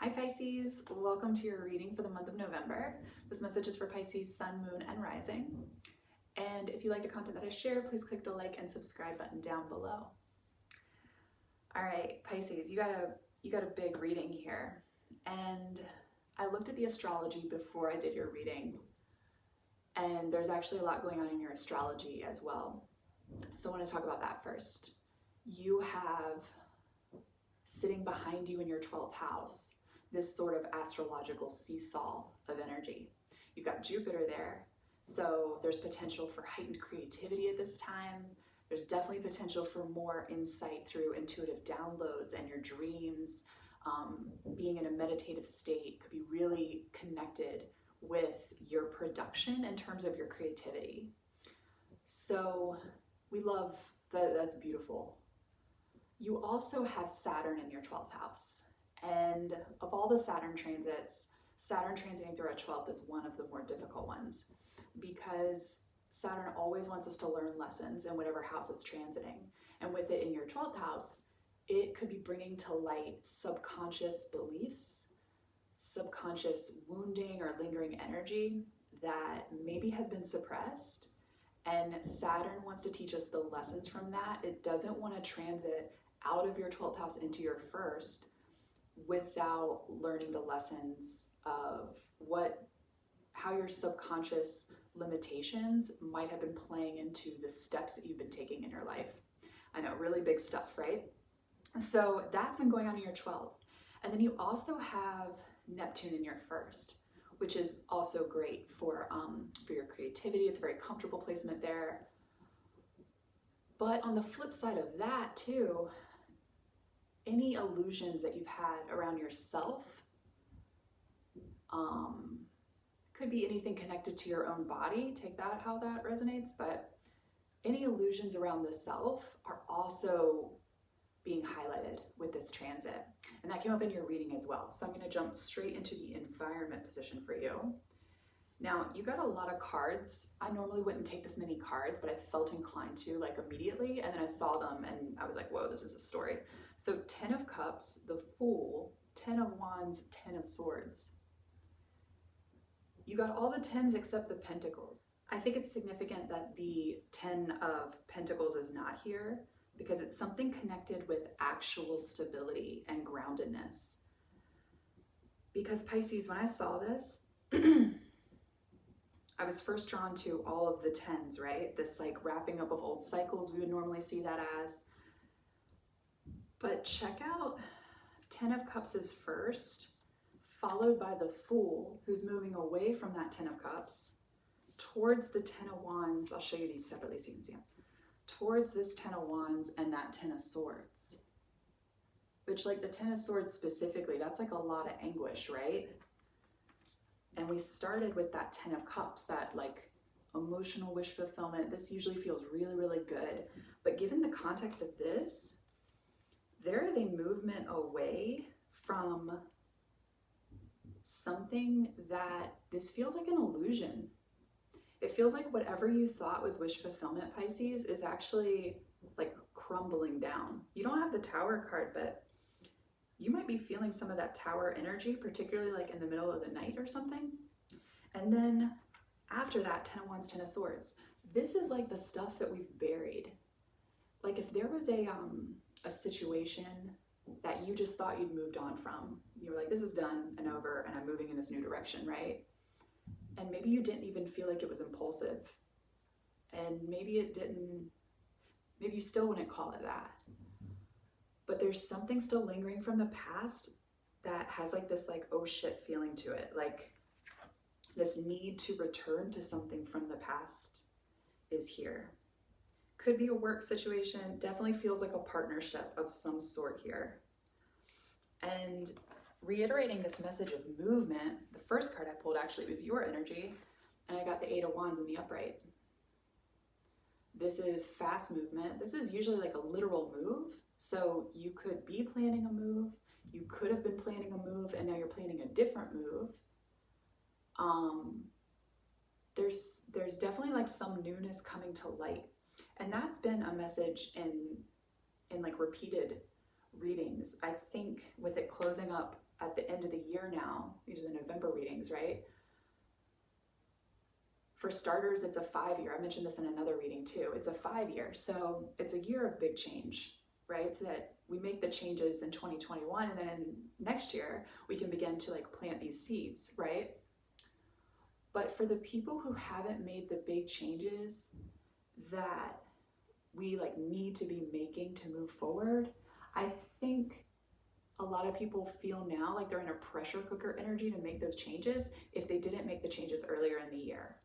Hi Pisces, welcome to your reading for the month of November. This message is for Pisces, Sun, Moon, and Rising. And if you like the content that I share, please click the like and subscribe button down below. All right, Pisces, you got a big reading here. And I looked at the astrology before I did your reading, and there's actually a lot going on in your astrology as well. So I want to talk about that first. You have sitting behind you in your 12th house this sort of astrological seesaw of energy. You've got Jupiter there, so there's potential for heightened creativity at this time. There's definitely potential for more insight through intuitive downloads and your dreams. Being in a meditative state could be really connected with your production in terms of your creativity. So we love that. That's beautiful. You also have Saturn in your 12th house. And of all the Saturn transits, Saturn transiting through our 12th is one of the more difficult ones because Saturn always wants us to learn lessons in whatever house it's transiting. And with it in your 12th house, it could be bringing to light subconscious beliefs, subconscious wounding or lingering energy that maybe has been suppressed. And Saturn wants to teach us the lessons from that. It doesn't want to transit out of your 12th house into your first without learning the lessons of how your subconscious limitations might have been playing into the steps that you've been taking in your life. I know, really big stuff, right? So that's been going on in your 12th. And then you also have Neptune in your first, which is also great for your creativity. It's a very comfortable placement there. But on the flip side of that too, any illusions that you've had around yourself, could be anything connected to your own body, take that how that resonates, but any illusions around the self are also being highlighted with this transit. And that came up in your reading as well. So I'm going to jump straight into the environment position for you. Now, you got a lot of cards. I normally wouldn't take this many cards, but I felt inclined to like immediately. And then I saw them and I was like, whoa, this is a story. So 10 of Cups, the Fool, 10 of Wands, 10 of Swords. You got all the 10s except the Pentacles. I think it's significant that the 10 of Pentacles is not here because it's something connected with actual stability and groundedness. Because Pisces, when I saw this, I was first drawn to all of the 10s, right? This like wrapping up of old cycles, we would normally see that as. But check out 10 of Cups is first, followed by the Fool, who's moving away from that 10 of Cups towards the 10 of Wands. I'll show you these separately so you can see them. Towards this 10 of Wands and that 10 of Swords. Which, like the 10 of Swords specifically, that's like a lot of anguish, right? And we started with that 10 of Cups, that like emotional wish fulfillment. This usually feels really, really good. But given the context of this, there is a movement away from something that this feels like an illusion. It feels like whatever you thought was wish fulfillment, Pisces, is actually like crumbling down. You don't have the Tower card, but you might be feeling some of that Tower energy, particularly like in the middle of the night or something. And then after that, 10 of Wands, 10 of Swords. This is like the stuff that we've buried. Like if there was a situation that you just thought you'd moved on from, you were like, this is done and over and I'm moving in this new direction, right? And maybe you didn't even feel like it was impulsive. And maybe you still wouldn't call it that. But there's something still lingering from the past that has like this like, oh shit feeling to it. Like this need to return to something from the past is here. Could be a work situation, definitely feels like a partnership of some sort here. And reiterating this message of movement, the first card I pulled actually was your energy, and I got the 8 of Wands in the upright. This is fast movement. This is usually like a literal move. So you could be planning a move, you could have been planning a move, and now you're planning a different move. There's definitely like some newness coming to light. And that's been a message in like repeated readings. I think with it closing up at the end of the year now. These are the November readings, right? For starters, it's a 5-year. I mentioned this in another reading too. It's a 5-year. So it's a year of big change, right? So that we make the changes in 2021, and then next year we can begin to like plant these seeds, right? But for the people who haven't made the big changes that we like need to be making to move forward, I think a lot of people feel now like they're in a pressure cooker energy to make those changes if they didn't make the changes earlier in the year.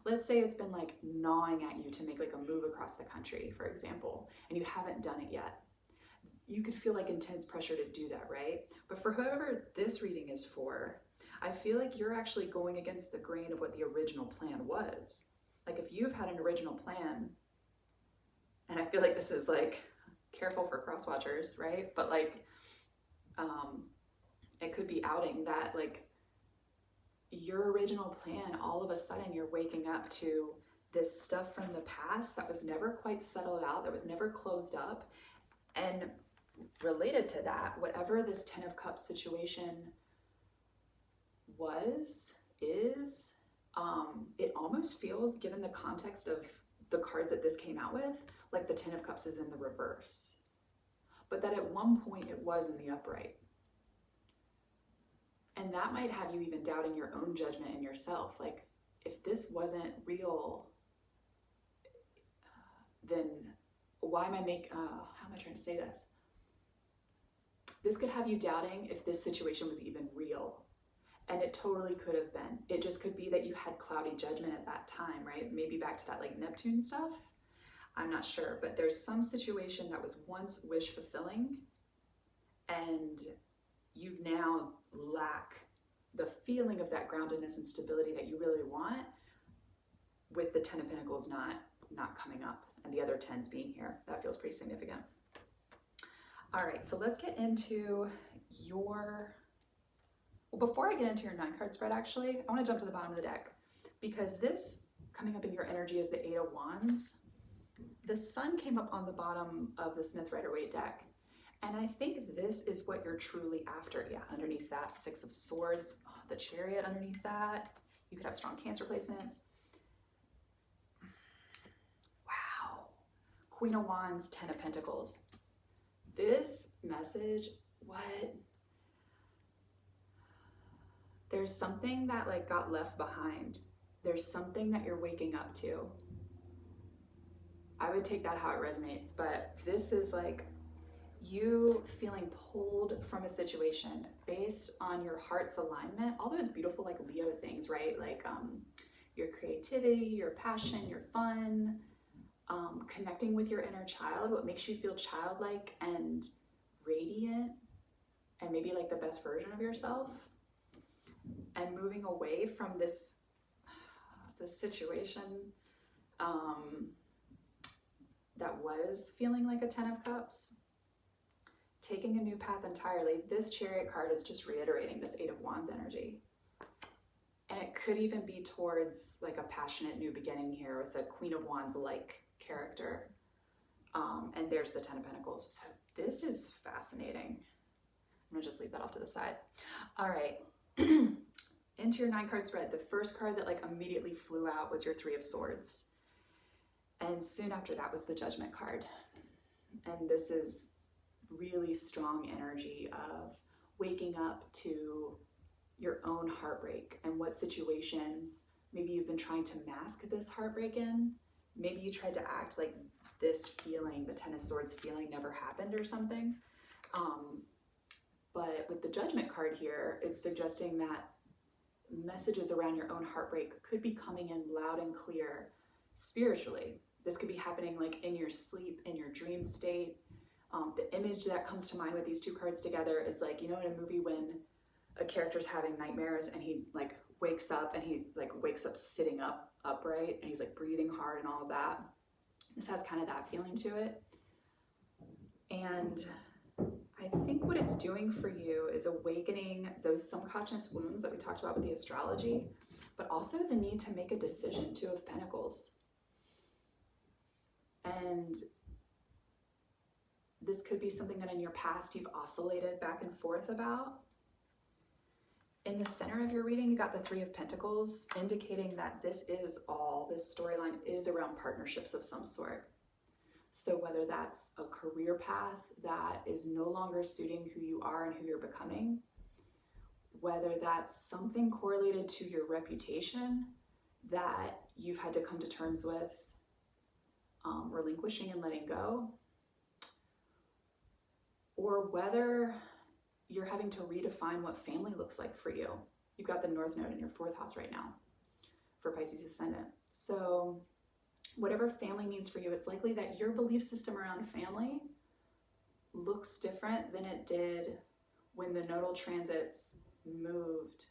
Let's say it's been like gnawing at you to make like a move across the country, for example, and you haven't done it yet. You could feel like intense pressure to do that, right? But for whoever this reading is for, I feel like you're actually going against the grain of what the original plan was. Like if you've had an original plan, and I feel like this is like, careful for cross watchers, right? But like, it could be outing that like your original plan, all of a sudden you're waking up to this stuff from the past that was never quite settled out, that was never closed up. And related to that, whatever this 10 of Cups situation is, it almost feels, given the context of the cards that this came out with, like the 10 of Cups is in the reverse. But that at one point it was in the upright. And that might have you even doubting your own judgment in yourself. Like, if this wasn't real, then why am I how am I trying to say this? This could have you doubting if this situation was even real. And it totally could have been. It just could be that you had cloudy judgment at that time, right? Maybe back to that like Neptune stuff. I'm not sure, but there's some situation that was once wish fulfilling and you now lack the feeling of that groundedness and stability that you really want, with the 10 of Pentacles not coming up and the other 10s being here. That feels pretty significant. All right, so let's get into your, well, before I get into your 9-card spread, actually, I want to jump to the bottom of the deck, because this coming up in your energy is the 8 of Wands. The Sun came up on the bottom of the Smith-Rider-Waite deck. And I think this is what you're truly after. Yeah, underneath that, 6 of Swords, the Chariot underneath that. You could have strong Cancer placements. Wow. Queen of Wands, 10 of Pentacles. This message, what? There's something that like got left behind. There's something that you're waking up to. I would take that how it resonates, but this is like you feeling pulled from a situation based on your heart's alignment, all those beautiful like Leo things, right? Like your creativity, your passion, your fun, connecting with your inner child, what makes you feel childlike and radiant and maybe like the best version of yourself, and moving away from this situation that was feeling like a 10 of Cups, taking a new path entirely. This Chariot card is just reiterating this 8 of Wands energy. And it could even be towards like a passionate new beginning here with a Queen of Wands-like character. And there's the 10 of Pentacles. So this is fascinating. I'm gonna just leave that off to the side. All right, into your 9-card spread. The first card that like immediately flew out was your 3 of Swords. And soon after that was the Judgment card. And this is really strong energy of waking up to your own heartbreak and what situations maybe you've been trying to mask this heartbreak in. Maybe you tried to act like this feeling, the 10 of Swords feeling, never happened or something. But with the Judgment card here, it's suggesting that messages around your own heartbreak could be coming in loud and clear spiritually. This could be happening like in your sleep, in your dream state. The image that comes to mind with these two cards together is like, you know, in a movie when a character's having nightmares and he like wakes up and he like wakes up sitting upright and he's like breathing hard and all of that. This has kind of that feeling to it. And I think what it's doing for you is awakening those subconscious wounds that we talked about with the astrology, but also the need to make a decision. 2 of Pentacles. And this could be something that in your past you've oscillated back and forth about. In the center of your reading, you got the Three of Pentacles, indicating that this storyline is around partnerships of some sort. So whether that's a career path that is no longer suiting who you are and who you're becoming, whether that's something correlated to your reputation that you've had to come to terms with, relinquishing and letting go, or whether you're having to redefine what family looks like for you. You've got the North Node in your 4th house right now for Pisces ascendant. So whatever family means for you, it's likely that your belief system around family looks different than it did when the nodal transits moved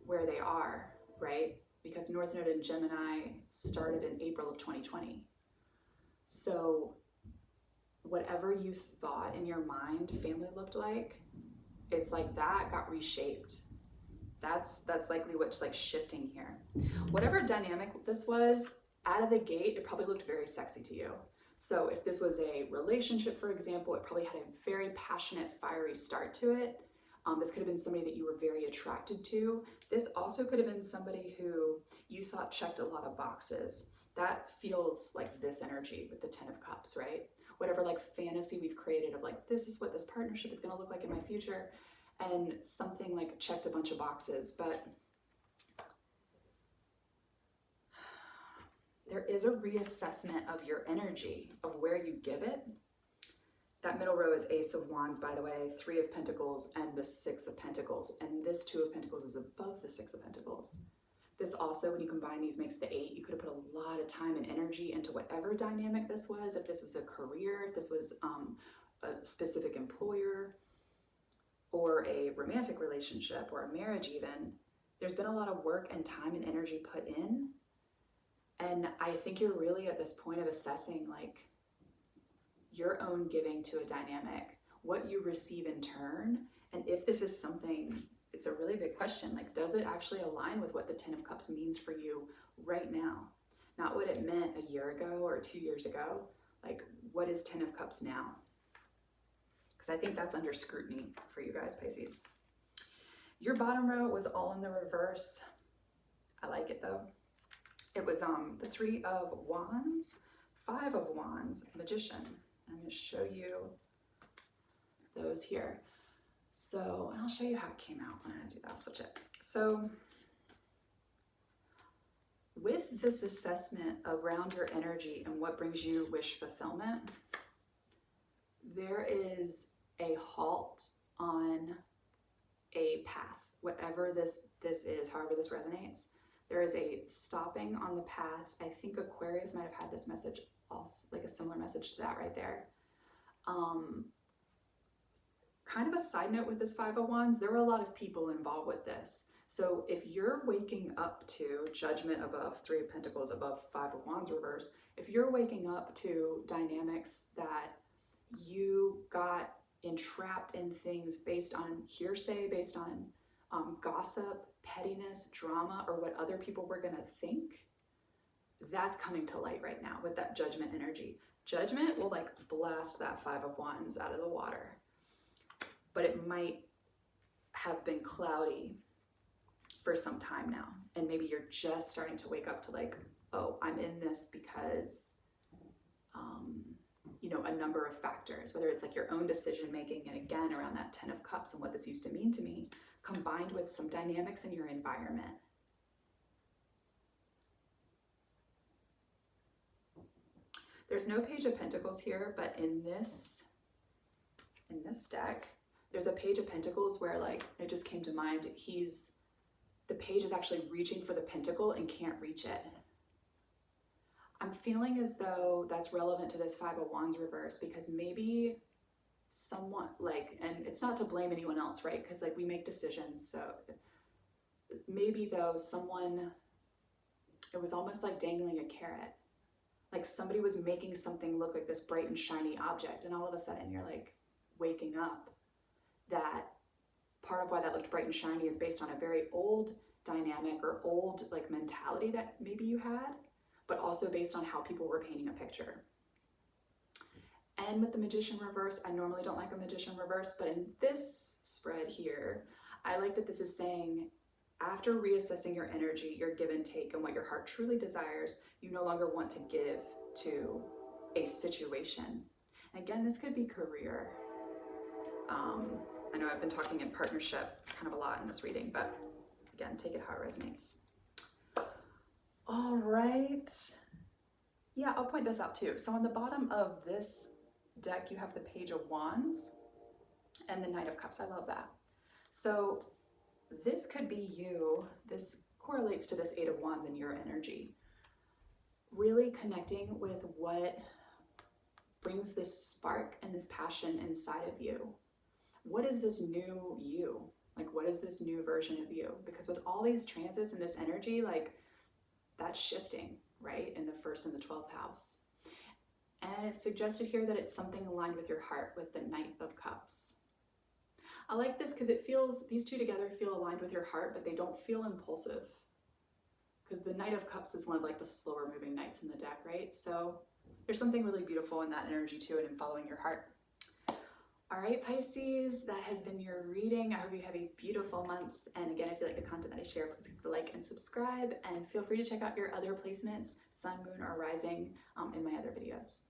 where they are, right? Because North Node in Gemini started in April of 2020. So whatever you thought in your mind family looked like, it's like that got reshaped. That's likely what's like shifting here. Whatever dynamic this was, out of the gate, it probably looked very sexy to you. So if this was a relationship, for example, it probably had a very passionate, fiery start to it. This could have been somebody that you were very attracted to. This also could have been somebody who you thought checked a lot of boxes. That feels like this energy with the 10 of Cups, right? Whatever like fantasy we've created of like, this is what this partnership is gonna look like in my future. And something like checked a bunch of boxes, but there is a reassessment of your energy, of where you give it. That middle row is Ace of Wands, by the way, 3 of Pentacles, and the 6 of Pentacles. And this 2 of Pentacles is above the 6 of Pentacles. This also, when you combine these, makes the 8. You could have put a lot of time and energy into whatever dynamic this was. If this was a career, if this was a specific employer, or a romantic relationship, or a marriage even, there's been a lot of work and time and energy put in. And I think you're really at this point of assessing like your own giving to a dynamic, what you receive in turn. And if this is something, it's a really big question, like, does it actually align with what the 10 of Cups means for you right now? Not what it meant a year ago or 2 years ago. Like, what is 10 of Cups now? Because I think that's under scrutiny for you guys, Pisces. Your bottom row was all in the reverse. I like it though. It was the 3 of Wands, 5 of Wands, Magician. I'm going to show you those here. So, and I'll show you how it came out when I do that. I'll switch it. So, with this assessment around your energy and what brings you wish fulfillment, there is a halt on a path, whatever this is, however this resonates. There is a stopping on the path. I think Aquarius might have had this message, also like a similar message to that right there. Kind of a side note with this 5 of Wands, there were a lot of people involved with this. So if you're waking up to Judgment above 3 of Pentacles, above 5 of Wands reverse, if you're waking up to dynamics that you got entrapped in things based on hearsay, based on gossip, pettiness, drama, or what other people were gonna think, that's coming to light right now with that Judgment energy. Judgment will like blast that 5 of Wands out of the water, but it might have been cloudy for some time now. And maybe you're just starting to wake up to like, oh, I'm in this because, you know, a number of factors, whether it's like your own decision making, and again, around that 10 of Cups and what this used to mean to me, combined with some dynamics in your environment. There's no Page of Pentacles here, but in this deck, there's a Page of Pentacles where, like, it just came to mind, the page is actually reaching for the pentacle and can't reach it. I'm feeling as though that's relevant to this 5 of Wands reverse, because maybe someone, like, and it's not to blame anyone else, right? Because like we make decisions. So maybe though someone, it was almost like dangling a carrot. Like somebody was making something look like this bright and shiny object, and all of a sudden you're like waking up that part of why that looked bright and shiny is based on a very old dynamic or old like mentality that maybe you had, but also based on how people were painting a picture. And with the Magician reverse, I normally don't like a Magician reverse, but in this spread here, I like that this is saying, after reassessing your energy, your give and take, and what your heart truly desires, you no longer want to give to a situation. And again, this could be career. I know I've been talking in partnership kind of a lot in this reading, but again, take it how it resonates. All right. Yeah, I'll point this out too. So on the bottom of this deck, you have the Page of Wands and the Knight of Cups. I love that. So this could be you. This correlates to this Eight of Wands in your energy. Really connecting with what brings this spark and this passion inside of you. What is this new you? Like, what is this new version of you? Because with all these transits and this energy, like, that's shifting, right? In the 1st and the 12th house. And it's suggested here that it's something aligned with your heart with the Knight of Cups. I like this because it feels, these two together feel aligned with your heart, but they don't feel impulsive. Because the Knight of Cups is one of like the slower moving knights in the deck, right? So there's something really beautiful in that energy too, and in following your heart. All right, Pisces, that has been your reading. I hope you have a beautiful month. And again, if you like the content that I share, please click the like and subscribe, and feel free to check out your other placements, sun, moon, or rising, in my other videos.